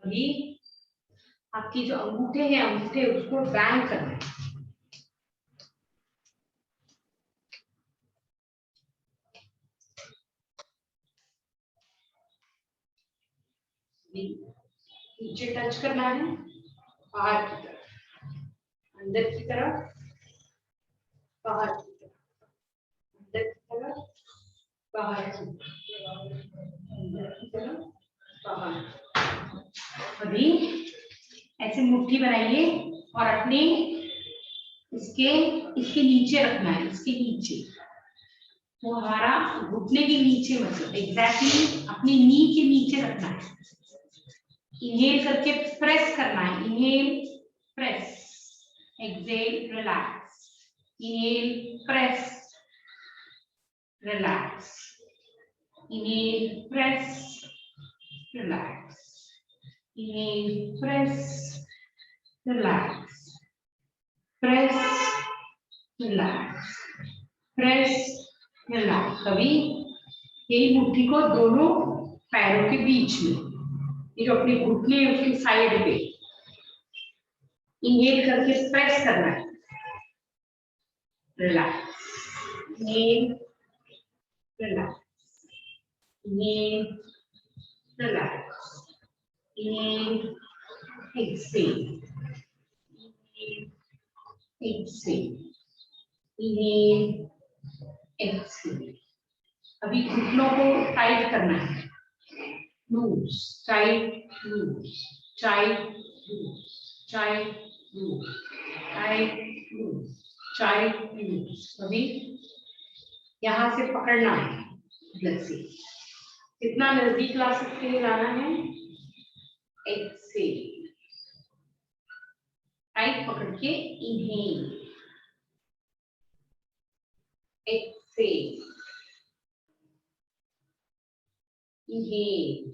अभी आपकी जो अंगूठे हैं, अंगूठे उसको बैंग करना है। नीचे टच करना है, बाहर की तरफ, अंदर की तरफ, बाहर की तरफ, अंदर की तरफ, बाहर की तरफ, अंदर की तरफ, बाहर। अभी ऐसे मुट्ठी बनाइए और अपने इसके नीचे रखना है, इसके नीचे, तो हमारा घुटने के नीचे, मतलब एग्जैक्टली अपनी नी के नीचे रखना है। इनहेल करके प्रेस करना है, inhale press, exhale relax, inhale press relax, inhale press relax, inhale press relax, press relax, press relax. कभी यही मुट्ठी को दोनों पैरों के बीच में, ये जो अपने घुटने उसकी साइड पे, इनहेल करके प्रेस करना है, relax, inhale relax, inhale relax, inhale exhale, inhale exhale, inhale exhale. अभी घुटनों को टाइट करना है, loose, tight, loose, tight, loose, tight, loose, tight, loose, tight, loose. अभी यहाँ से पकड़ना है, इधर से कितना नजदीक ला सकते हैं, लाना है, एक्सहेल, टाइट पकड़ के इनहेल, एक्सहेल, इनहेल,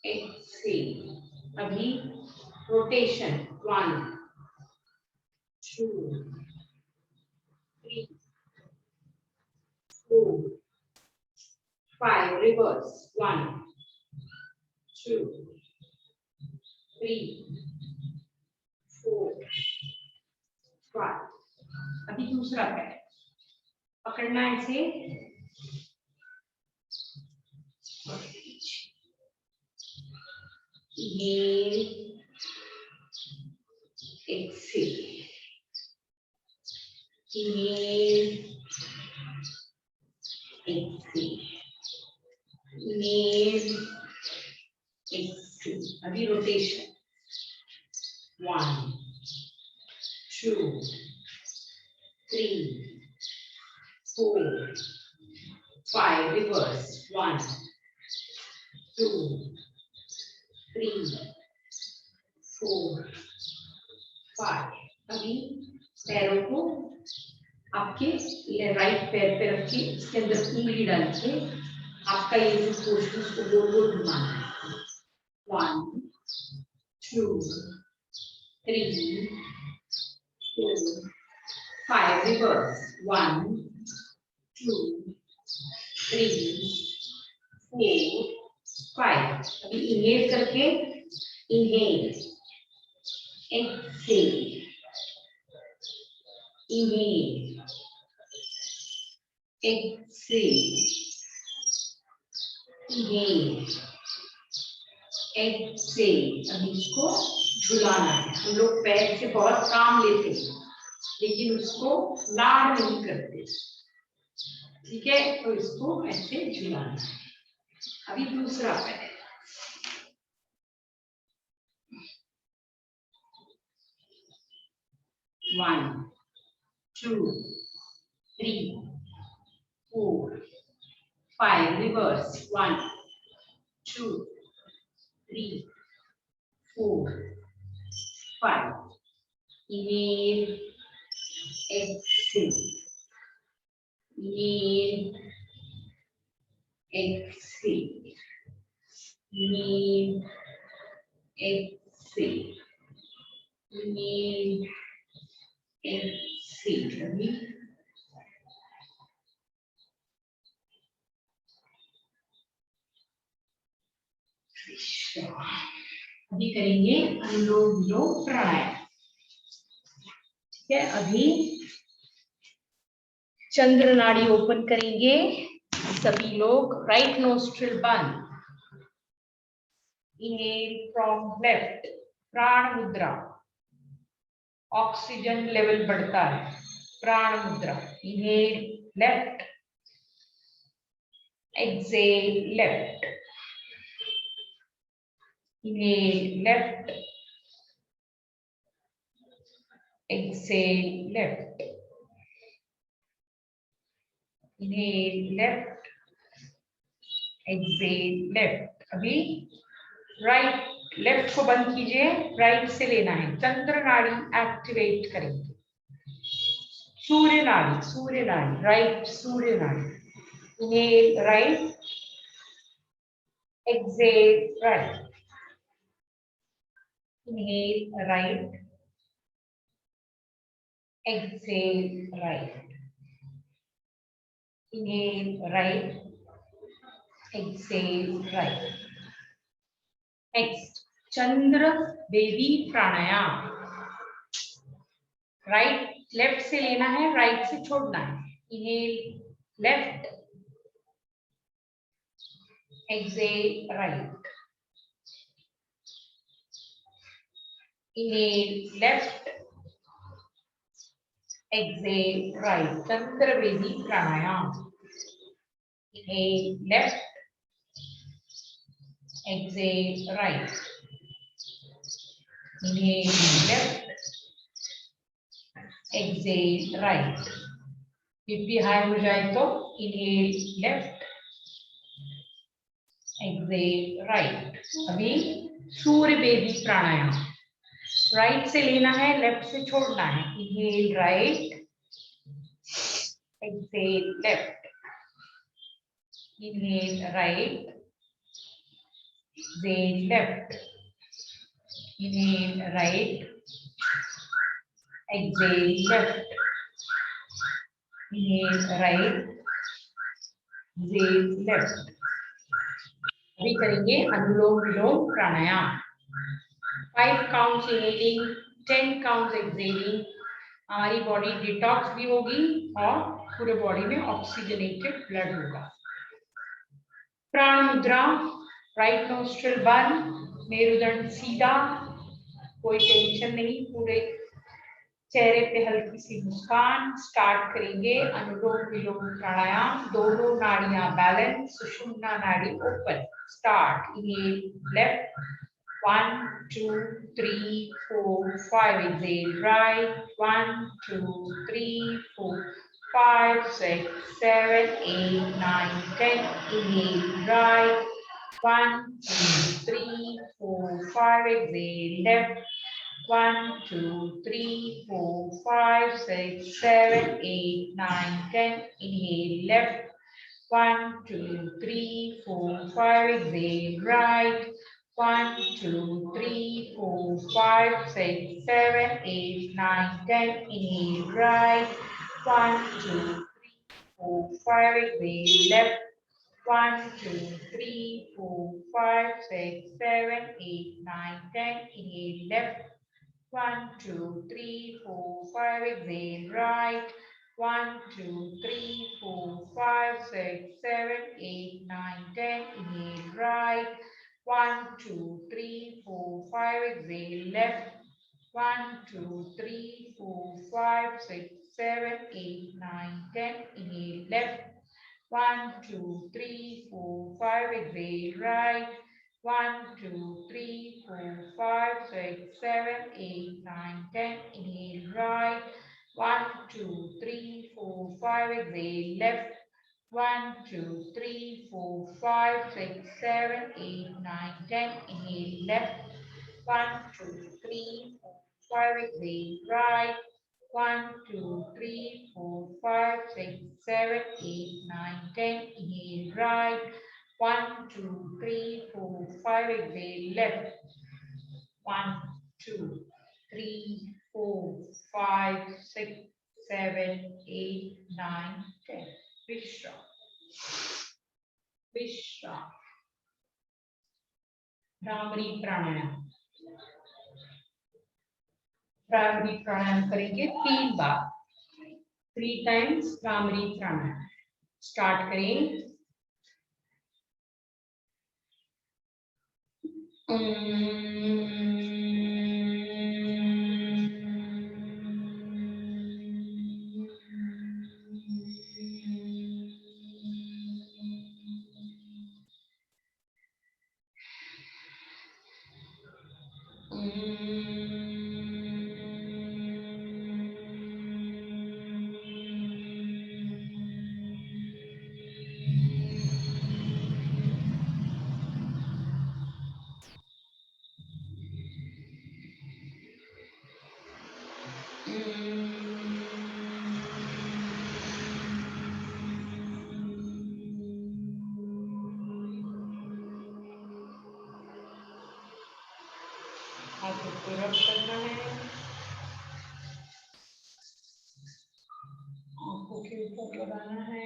एक्सहेल। अभी रोटेशन, 1 2 3 4 5, रिवर्स, 1 2 3 4 5। अभी दूसरा पैर पकड़ना है, इसे inhale, exhale, inhale, exhale, inhale, exhale. अभी रोटेशन, 1 2 3 4 5, रिवर्स, 1 2 3 4 5। अभी पैरों को आपके राइट पैर पे रख के इसके अंदर उंगली डाल के आपका ये जो पोर्शन उसको गोल गोल घुमाना है, 1 2 3 4 5, रिवर्स, 1 2 3 4 5। अभी इनहेल करके, inhale, exhale, inhale, exhale, inhale, exhale. अभी इसको झुलाना है। हम लोग पैर से बहुत काम लेते हैं, लेकिन उसको लाड नहीं करते, ठीक है, तो इसको ऐसे झुलाना है। अभी दूसरा पैर, 1 2 3 4 5, reverse, 1 2 3 4 5। Inhale, exhale, inhale, exhale, inhale, exhale, inhale, exhale. अभी अभी करेंगे अनुलोम विलोम प्राणायाम। ठीक है, अभी चंद्र नाड़ी ओपन करेंगे सभी लोग। राइट नोस्ट्रिल बंद, इनहेल फ्रॉम लेफ्ट, प्राण मुद्रा, ऑक्सीजन लेवल बढ़ता है, प्राण मुद्रा। Inhale left, exhale left, inhale left, exhale left, inhale left, exhale left। अभी राइट, लेफ्ट को बंद कीजिए, राइट से लेना है। चंद्र नाड़ी एक्टिवेट करेंगे। सूर्य नाड़ी, सूर्य नाड़ी, राइट सूर्य नाड़ी। Inhale right, exhale right, inhale right, exhale right, inhale right, exhale right। Next Chandra Bedi pranayama. Right, left से लेना है, राइट से छोड़ना है। Inhale left, exhale right, inhale left, exhale right। Chandra Bedi pranayama. Inhale left, exhale right, inhale left, exhale right। BP high हो जाए तो inhale left, exhale right। अभी सूर्य बेदी प्राणायाम। राइट से लेना है, लेफ्ट से छोड़ना है। Inhale right, exhale left, inhale right, exhale left, inhale right, exhale left, inhale right, exhale left। अभी करेंगे अनुलोम विलोम प्राणायाम। 5 काउंट्स इनहेलिंग, 10 काउंट्स एक्सहेलिंग। हमारी बॉडी डिटॉक्स भी होगी और पूरे बॉडी में ऑक्सीजनेटेड ब्लड होगा। प्राण मुद्रा, राइट नोस्ट्रिल बंद, मेरुदंड सीधा, कोई टेंशन नहीं, पूरे चेहरे पे हल्की सी मुस्कान। स्टार्ट करेंगे अनुलोम विलोम प्राणायाम। दोनों नाड़ियां बैलेंस, सुषुम्ना नाड़ी open. Start, inhale left, 1 2 3 4 5, exhale right, 1 2 3 4 5 6 7 8 9 10, inhale right, 1 2 3 4 5, exhale left, 1 2 3 4 5 6 7 8 9 10, inhale left, 1 2 3 4 5, exhale right, 1 2 3 4 5 6 7 8 9 10, inhale right, 1 2 3 4 5, exhale left, 1 2 3 4 5 6 7 8 9 10, inhale left, 1 2 3 4 5, exhale right, 1 2 3 4 5 6 7 8 9 10, inhale right, 1 2 3 4 5, exhale left, 1 2 3 4 5 6 7 8 9 10, inhale left, 1 2 3 4 5, exhale right, 1 2 3 4 5 6 7 8 9 10, inhale right, 1 2 3 4 5, exhale left, 1 2 3 4 5 6 7 8 9 10, inhale left, 1 2 3 4 5, exhale right, 1 2 3 4 5 6 7 8 9 10, inhale right, 1 2 3 4 5, exhale left, 1 2 3 4 5 6 7 8 9 10। Vishram, Vishram, bhramari प्राणायाम। भ्रामरी प्राणायाम करेंगे 3 बार, 3 times bhramari प्राणायाम। Start करें। हाथों को रब करना है, आंखों के ऊपर लगाना है,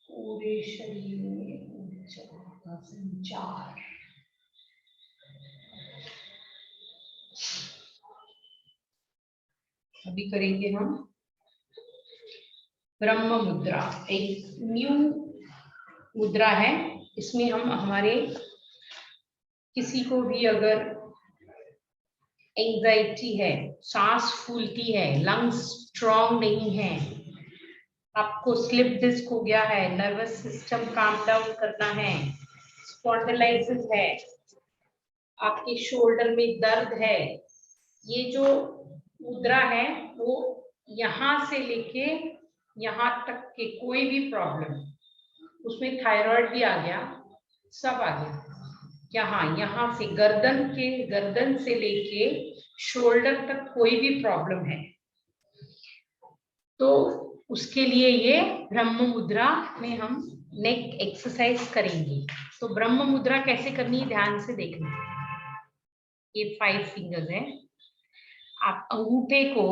पूरे शरीर में ऊर्जा का संचार। अभी करेंगे हम ब्रह्म मुद्रा, एक न्यू मुद्रा है। इसमें हम हमारे किसी को भी अगर एंजाइटी है, सांस फूलती है, लंग्स स्ट्रॉन्ग नहीं है, आपको स्लिप डिस्क हो गया है, नर्वस सिस्टम काम डाउन करना है, स्पॉन्डिलाइटिस है, आपके शोल्डर में दर्द है, ये जो मुद्रा है वो यहाँ से लेके यहाँ तक के कोई भी प्रॉब्लम, उसमें थायराइड भी आ गया, सब आ गया, यहाँ से गर्दन से लेके शोल्डर तक कोई भी प्रॉब्लम है तो उसके लिए ये ब्रह्म मुद्रा में हम नेक एक्सरसाइज करेंगे। तो ब्रह्म मुद्रा कैसे करनी है ध्यान से देखना। ये 5 फिंगर्स है। आप अंगूठे को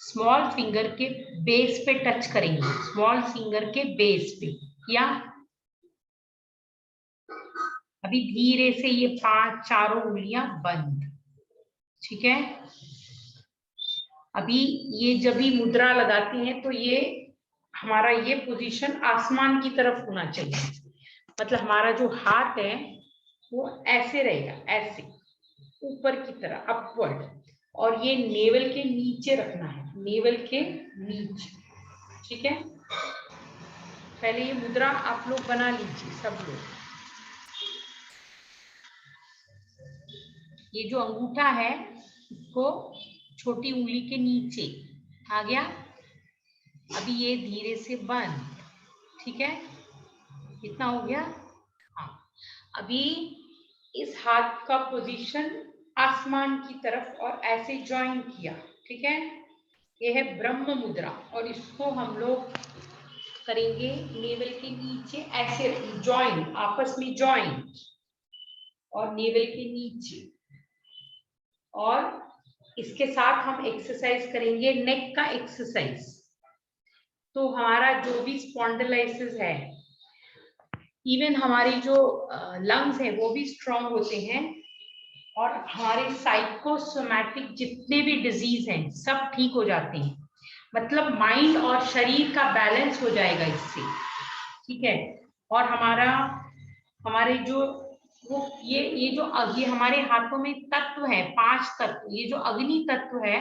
स्मॉल फिंगर के बेस पे टच करेंगे, स्मॉल फिंगर के बेस पे, या अभी धीरे से ये 5 चारों उंगलियां बंद, ठीक है। अभी ये जब भी मुद्रा लगाते हैं तो ये हमारा ये पोजीशन आसमान की तरफ होना चाहिए, मतलब हमारा जो हाथ है वो ऐसे रहेगा, ऐसे ऊपर की तरह अपवर्ड, और ये नेवल के नीचे रखना है, नेवल के नीचे, ठीक है। पहले ये मुद्रा आप लोग बना लीजिए सब लोग। ये जो अंगूठा है इसको छोटी उंगली के नीचे आ गया, अभी ये धीरे से बंद, ठीक है, कितना हो गया। हाँ, अभी इस हाथ का पोजीशन आसमान की तरफ और ऐसे ज्वाइन किया, ठीक है। ये है ब्रह्म मुद्रा और इसको हम लोग करेंगे नेवल के नीचे, ऐसे ज्वाइन, आपस में ज्वाइन, और नेवल के नीचे, और इसके साथ हम एक्सरसाइज करेंगे नेक का एक्सरसाइज। तो हमारा जो भी स्पॉन्डिलाइसिस है, इवन हमारी जो लंग्स है वो भी स्ट्रांग होते हैं, और हमारे साइकोसोमैटिक जितने भी डिजीज हैं सब ठीक हो जाते हैं, मतलब माइंड और शरीर का बैलेंस हो जाएगा इससे, ठीक है। और हमारे जो वो ये हमारे हाथों में तत्व है, 5 तत्व, ये जो अग्नि तत्व है,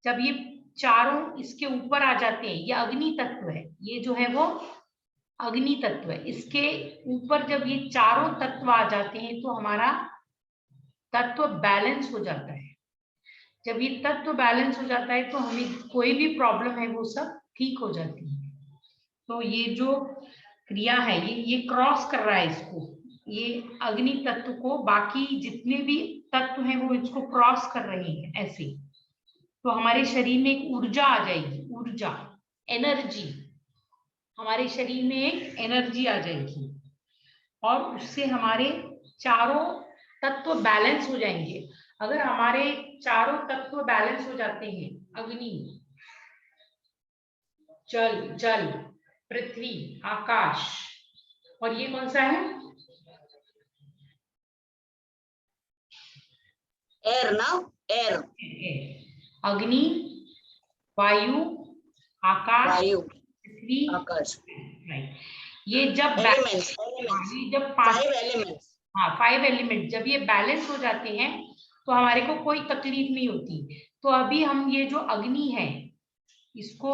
जब ये चारों इसके ऊपर आ जाते हैं, ये अग्नि तत्व है, ये जो है वो अग्नि तत्व है, इसके ऊपर जब ये चारों तत्व आ जाते हैं तो हमारा तत्व बैलेंस हो जाता है। जब ये तत्व बैलेंस हो जाता है तो हमें कोई भी प्रॉब्लम है वो सब ठीक हो जाती है। तो ये जो क्रिया है ये क्रॉस कर रहा है इसको, ये अग्नि तत्व को बाकी जितने भी तत्व हैं वो इसको क्रॉस कर रहे हैं ऐसे। तो हमारे शरीर में एक ऊर्जा आ जाएगी, ऊर्जा, एनर्जी, हमारे शरीर में एक एनर्जी आ जाएगी और उससे हमारे चारों तत्व बैलेंस हो जाएंगे। अगर हमारे चारों तत्व बैलेंस हो जाते हैं, अग्नि, जल, पृथ्वी, आकाश, और ये कौन सा है, एयर ना, एयर, अग्नि, वायु, आकाश, वायु, पृथ्वी, आकाश, राइट। ये जब एलिमेंट्स, ये जब 5 एलिमेंट्स, हाँ 5 एलिमेंट जब ये बैलेंस हो जाते हैं तो हमारे को कोई तकलीफ नहीं होती। तो अभी हम ये जो अग्नि है इसको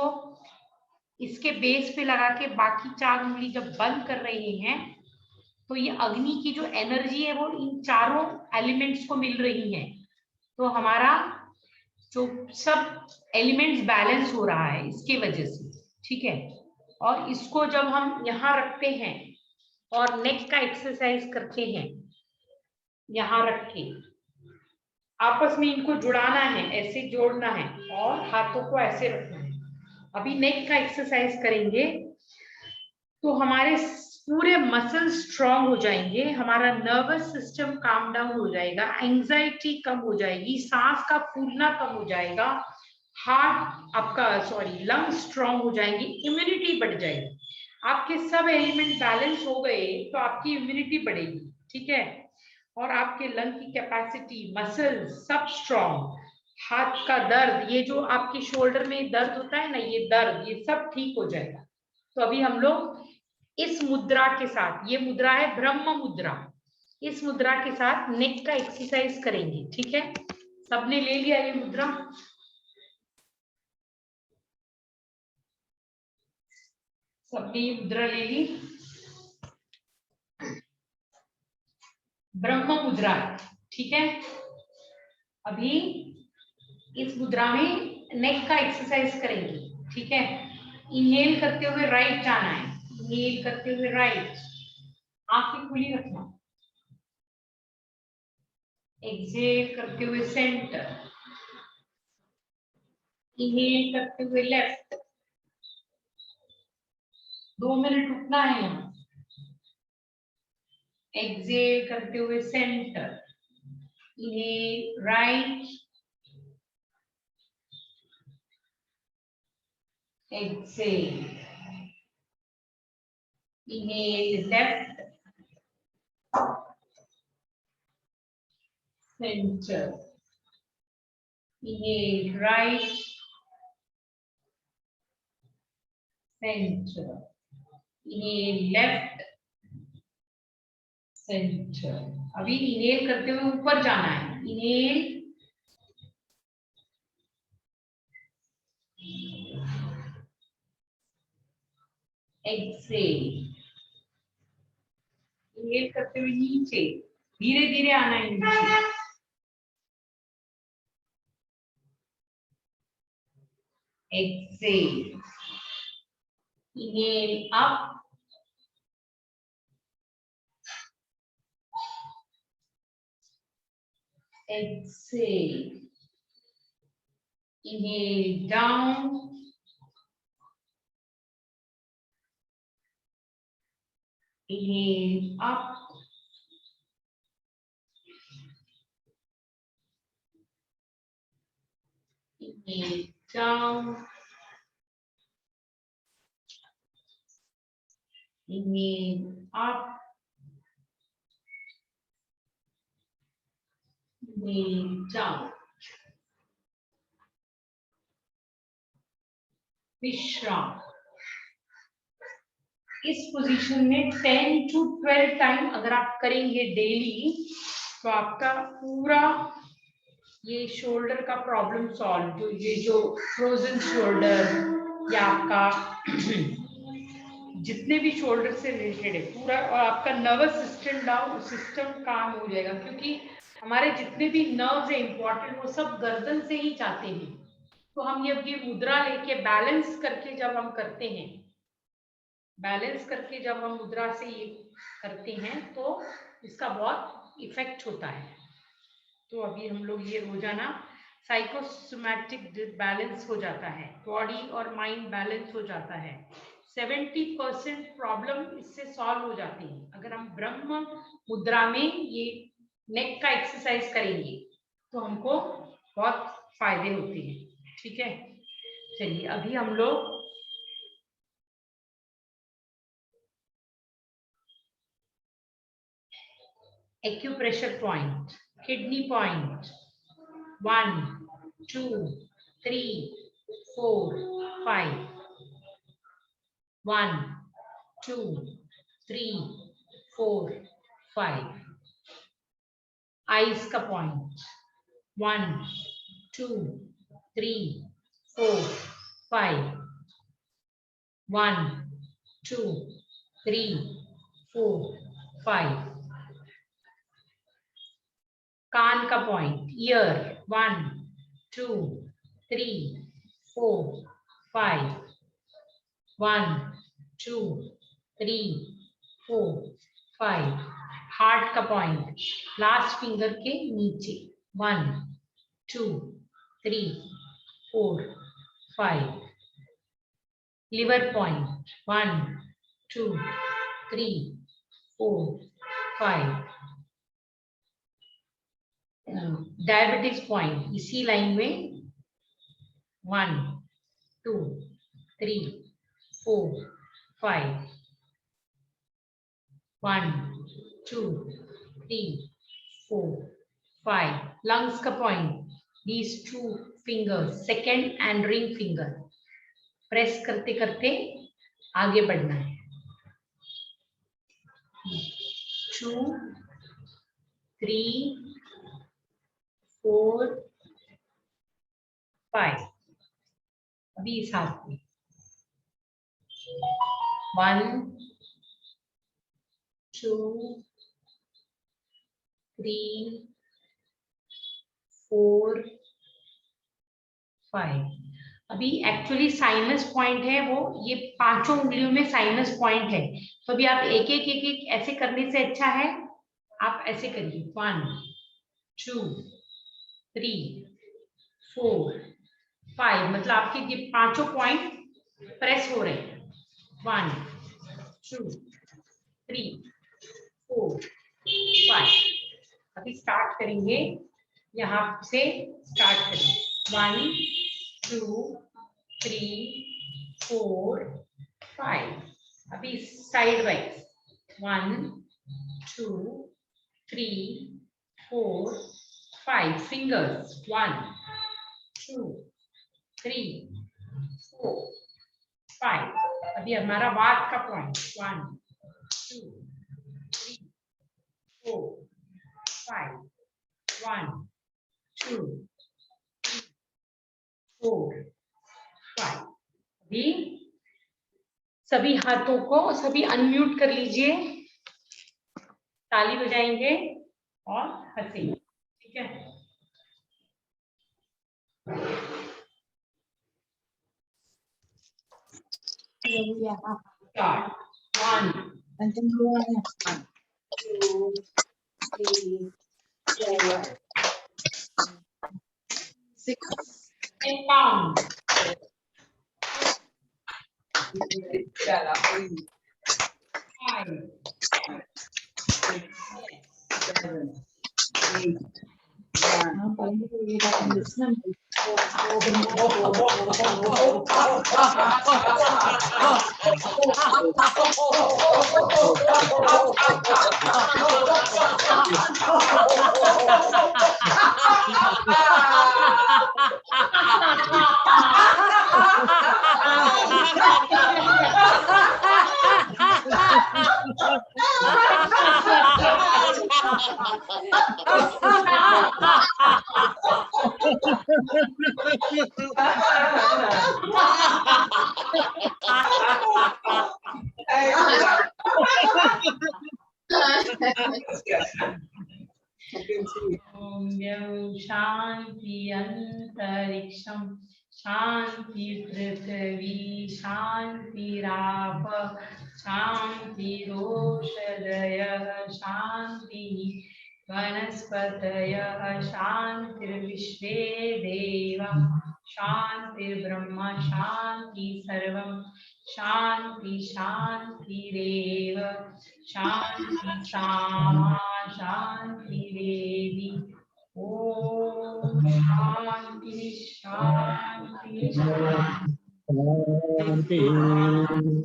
इसके बेस पे लगा के बाकी 4 उंगली जब बंद कर रहे हैं तो ये अग्नि की जो एनर्जी है वो इन चारों एलिमेंट्स को मिल रही है। तो हमारा जो सब एलिमेंट्स बैलेंस हो रहा है इसके वजह से, ठीक है। और इसको जब हम यहाँ रखते हैं और नेक का एक्सरसाइज करते हैं, यहाँ रख के आपस में इनको जुड़ाना है, ऐसे जोड़ना है और हाथों को ऐसे रखना है। अभी नेक का एक्सरसाइज करेंगे तो हमारे पूरे मसल स्ट्रांग हो जाएंगे, हमारा नर्वस सिस्टम काम डाउन हो जाएगा, एंजाइटी कम हो जाएगी, सांस का फूलना कम हो जाएगा, हार्ट आपका लंग स्ट्रांग हो जाएंगे, इम्यूनिटी बढ़ जाएगी। आपके सब एलिमेंट बैलेंस हो गए तो आपकी इम्यूनिटी बढ़ेगी, ठीक है। और आपके लंग की कैपेसिटी, मसल सब स्ट्रांग, हाथ का दर्द, ये जो आपके शोल्डर में दर्द होता है ना, ये दर्द, ये सब ठीक हो जाएगा। तो अभी हम लोग इस मुद्रा के साथ, ये मुद्रा है ब्रह्म मुद्रा, इस मुद्रा के साथ नेक का एक्सरसाइज करेंगे, ठीक है। सबने ले लिया ये मुद्रा? सबने ये मुद्रा ले ली? ब्रह्म मुद्रा, ठीक है। अभी इस मुद्रा में नेक का एक्सरसाइज करेंगे, ठीक है। इनहेल करते हुए राइट जाना है, इनहेल करते हुए राइट, आंखें खुली रखना। एक्सहेल करते हुए सेंटर, इनहेल करते हुए लेफ्ट। 2 मिनट रुकना है यहाँ। एक्सहेल करते हुए centre, inhale right, exhale, inhale left, centre, inhale right, centre, inhale left, centre. अभी इनहेल करते हुए ऊपर जाना है, इनहेल, एक्सहेल, इनहेल करते हुए नीचे, धीरे धीरे आना है नीचे, exhale, inhale up, exhale, inhale down, inhale up, inhale down, inhale up, inhale down, विश्राम। इस पोजीशन में 10 to 12 टाइम अगर आप करेंगे डेली तो आपका पूरा ये शोल्डर का प्रॉब्लम सॉल्व, जो ये जो फ्रोजन शोल्डर या आपका जितने भी शोल्डर से रिलेटेड है पूरा, और आपका नर्वस सिस्टम काम हो जाएगा, क्योंकि हमारे जितने भी नर्व्स है इंपॉर्टेंट वो सब गर्दन से ही जाते हैं। तो हम ये मुद्रा लेके बैलेंस करके जब हम करते हैं, बैलेंस करके जब हम मुद्रा से ये करते हैं तो इसका बहुत इफेक्ट होता है। तो अभी हम लोग ये रोजाना साइकोसोमैटिक बैलेंस हो जाता है, बॉडी और माइंड बैलेंस हो जाता है। 70% प्रॉब्लम इससे सॉल्व हो जाती है अगर हम ब्रह्म मुद्रा में ये नेक का एक्सरसाइज करेंगे तो हमको बहुत फायदे होते हैं, ठीक है। चलिए अभी हम लोग acupressure point, kidney point, 1 2 3 4 5 1 2 3 4 5 eyes का पॉइंट 1 2 3 4 5 1 2 3 4 5 कान का पॉइंट ईयर 1 2 3 4 5 1 2 3 4 5 हार्ट का पॉइंट लास्ट फिंगर के नीचे 1 2 3 4 5 लिवर पॉइंट 1 2 3 4 5 डायबिटीज पॉइंट इसी लाइन में 1 2 3 4 5 1 2 3 4 5 लंग्स का point these two fingers second and ring finger press करते करते आगे बढ़ना है 2 3 4 5 अभी इस हाथ में 1 2 3 4 5 अभी एक्चुअली साइनस पॉइंट है वो ये पांचों उंगलियों में साइनस पॉइंट है तो अभी आप एक एक ऐसे करने से अच्छा है आप ऐसे करिए 1 2 3 4 5 मतलब आपके ये पांचों पॉइंट प्रेस हो रहे हैं 1 2 3 4 5 अभी स्टार्ट करेंगे यहाँ से स्टार्ट करेंगे 1 2 3 4 5 अभी साइड वाइज 1 2 3 4 5 फिंगर्स 1 2 3 4 5 अभी हमारा वाट का पॉइंट 1 2 3 4 5 1 2 3 4 5 अभी सभी हाथों को सभी अनम्यूट कर लीजिए ताली बजाएंगे और हंसेंगे ठीक है स्टार्ट 1 2 3 4 6 and count 5 7 शांति अंतरिक्षम शांति पृथ्वी शांतिराप शांतिरोषधयः शांति वनस्पतयः शांतिर्विश्वे देवः शांतिर्ब्रह्म शांति सर्वं शांति शांतिरेव शांति सामा शांतिरेवि ओम शांति शांति शांति।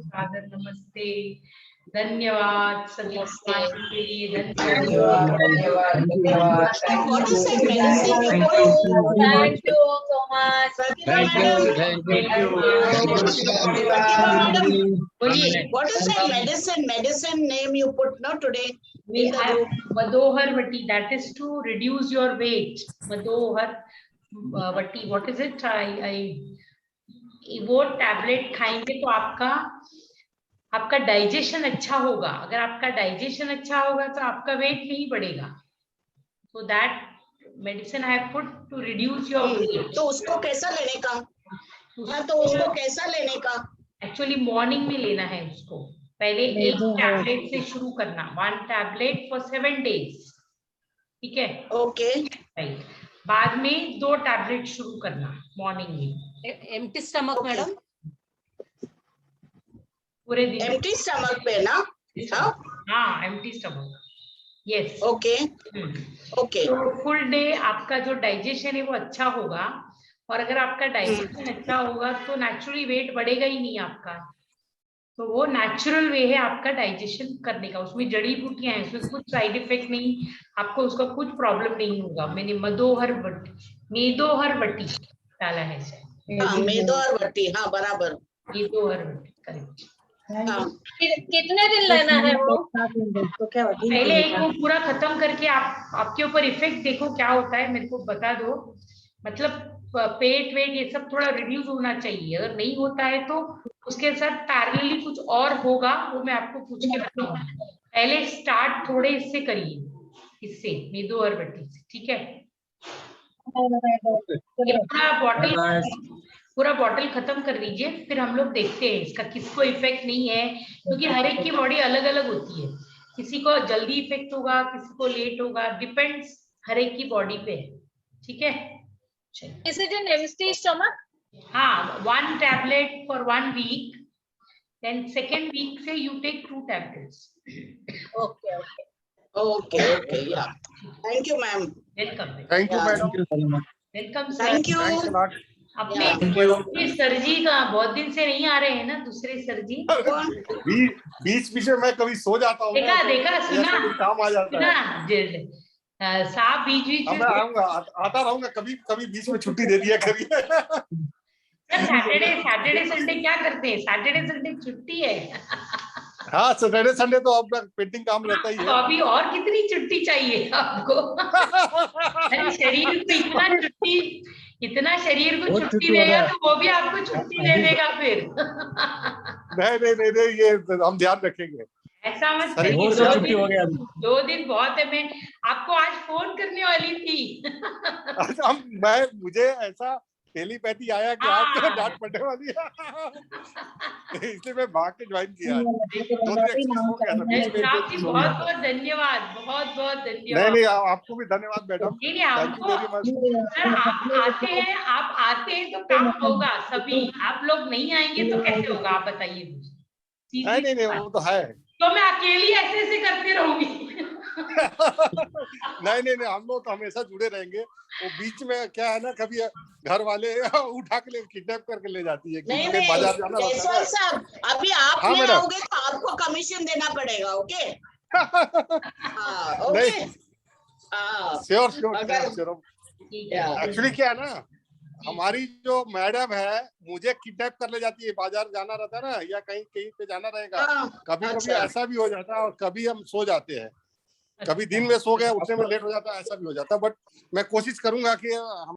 सादर नमस्ते धन्यवाद सभी नमस्ते। आने के लिए, धन्यवाद। What is that medicine you put? Thank you so much. Pratibha Thank you, madam, thank you. Pratibha madam, बोलिए। what is that medicine name you put no today We in the have group? Madohar Vati, that is to reduce your weight. Madohar Vati, what is it? वो tablet खाएंगे तो आपका digestion अच्छा होगा। अगर आपका digestion अच्छा होगा तो आपका वेट नहीं बढ़ेगा। So that medicine I have put to reduce your weight. तो उसको कैसा लेने का? हाँ, तो उसको कैसा लेने का? एक्चुअली मॉर्निंग में लेना है उसको। पहले एक टैबलेट से शुरू करना, 1 टैबलेट फॉर 7 days, ठीक है? ओके। राइट, बाद में 2 टैबलेट शुरू करना मॉर्निंग में। Empty stomach madam? पूरे दिन एम्प्टी स्टमक पे ना? हाँ, empty stomach, yes. Okay okay. तो फुल डे आपका जो डाइजेशन है वो अच्छा होगा, और अगर आपका डाइजेशन अच्छा होगा तो नेचुरली वेट बढ़ेगा ही नहीं आपका। तो वो नेचुरल वे है आपका डाइजेशन करने का। उसमें जड़ी बूटियां हैं, उसमें कुछ साइड इफेक्ट नहीं, आपको उसका कुछ प्रॉब्लम नहीं होगा। मैंने मेदोहर वटी डाला है सर। हाँ, मेदोहर वटी, हाँ बराबर। मेदोहर वटी, करेक्ट। हाँ, कितने दिन लेना है वो? तो क्या पहले एक को पूरा खत्म करके आपके ऊपर इफेक्ट देखो क्या होता है, मेरे को बता दो। मतलब पेट वेट ये सब थोड़ा रिड्यूस होना चाहिए। अगर नहीं होता है तो उसके साथ पैरेलली कुछ और होगा, वो मैं आपको पूछ के बताऊंगी। पहले स्टार्ट थोड़े इससे करिए, इससे मेदोहर वटी से, ठीक है? ये पूरा बॉटल खत्म कर लीजिए, फिर हम लोग देखते हैं इसका किसको इफेक्ट नहीं है, क्योंकि हर एक की बॉडी अलग अलग होती है। किसी को जल्दी इफेक्ट होगा, किसी को लेट होगा, डिपेंड्स हर एक की बॉडी पे है, ठीक है? Is it in empty stomach? हाँ, 1 tablet for 1 week, then second week से you take 2 tablets. Okay, okay. Okay okay, या thank you ma'am. Welcome, Thank you, madam. Welcome thank you. Thanks a lot. अपने Yeah. Sir ji का बहुत दिन से नहीं आ रहे हैं ना, दूसरे सर जी। बीच में मैं कभी सो जाता हूँ ना, देखा तो सुना ऐसा कोई काम आ जाता है। साहब बीच अब मैं आऊंगा, आता रहूंगा, कभी कभी बीच में छुट्टी दे दिया करिए। सैटरडे संडे क्या करते हैं? सैटरडे संडे छुट्टी है। हाँ, सैटरडे संडे तो अब पेंटिंग काम रहता ही तो है। अभी और कितनी छुट्टी चाहिए आपको? अरे शरीर को इतना शरीर को छुट्टी देगा तो वो भी आपको छुट्टी दे देगा फिर। नहीं, ये हम ध्यान रखेंगे। ऐसा मत शरीर करिए, को 2 छुट्टी हो गया। 2 दिन बहुत है। मैं आपको आज फोन करने वाली थी। अच्छा, मुझे ऐसा टेलीपैथी आया कि आज तो डांट पड़ने वाली है। इसलिए मैं भाग के ज्वाइन किया। 2 दिन एक्सक्यूज हो गया था, बीच में साहब जी बहुत बहुत धन्यवाद, बहुत बहुत धन्यवाद। नहीं, आपको भी धन्यवाद मैडम। नहीं, thank you very much. Sir आप आते हैं तो काम होगा सभी। आप लोग नहीं आएंगे तो कैसे होगा, आप बताइए मुझे। नहीं, वो तो है। तो मैं अकेली ऐसे करती रहूंगी। नहीं, हम लोग तो हमेशा जुड़े रहेंगे। वो बीच में क्या है ना, कभी घर वाले उठा के किडनैप करके ले जाती है। नहीं बाजार जाना जयसवाल साहब, अभी आप हाँ, नहीं आओगे तो आपको कमीशन देना पड़ेगा। ओके हाँ, ओके श्योर। एक्चुअली क्या है ना, हमारी जो मैडम है मुझे किडनैप कर ले जाती है। बाजार जाना रहता है ना, या कहीं पे जाना रहेगा, कभी ऐसा भी हो जाता है, और कभी हम सो जाते हैं, कभी दिन में सो गए, उठने में लेट हो जाता है, ऐसा भी हो जाता है। बट मैं कोशिश करूंगा कि हम